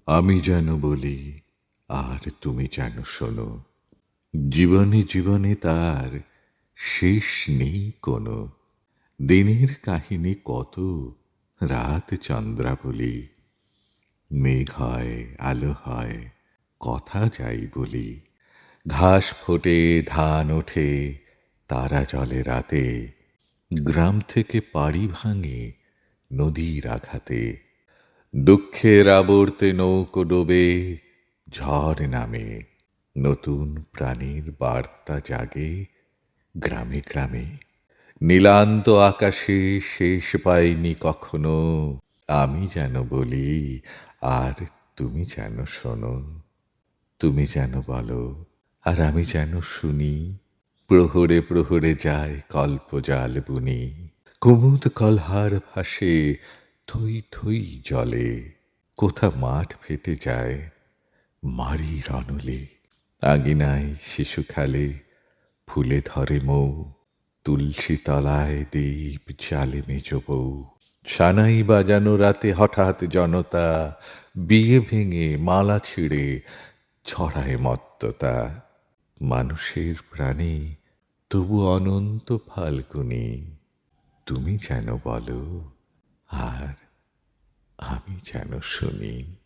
আমি যেন বলি আর তুমি যেন শোনো, জীবনে জীবনে তার শেষ নেই কোনো। দিনের কাহিনী কত, রাত চন্দ্রাবলী, মেঘ হয় আলো হয়, কথা যাই বলি। ঘাস ফোটে ধান ওঠে, তারা জলে রাতে, গ্রাম থেকে পাড়ি ভাঙে নদীর আঘাতে। দুঃখের আবর্তে নৌকো ডোবে, ঝড় নামে, নতুন প্রাণীর বার্তা জাগে গ্রামে গ্রামে। নীলান্ত আকাশে শেষ পাইনি কখনো, আমি যেন বলি আর তুমি যেন শোনো। তুমি যেন বলো আর আমি যেন শুনি, প্রহরে প্রহরে যায় কল্পজাল বুনি। কুমুদ কলহার ভাসে থই থই জলে, কোথা মাঠ ফেটে যায় মাড়ির অনলে। আঙিনায় শিশু খেলে, ফুলে ধরে মৌ, তুলসী তলায় দীপ জ্বালে মেজ বউ। সানাই বাজানো রাতে হঠাৎ জনতা, বিয়ে ভেঙে মালা ছিঁড়ে ছড়ায় মত্ততা। মানুষের প্রাণে তবু অনন্ত ফাল্গুনী, তুমি যেন বলো আর আমি যেন শুনি।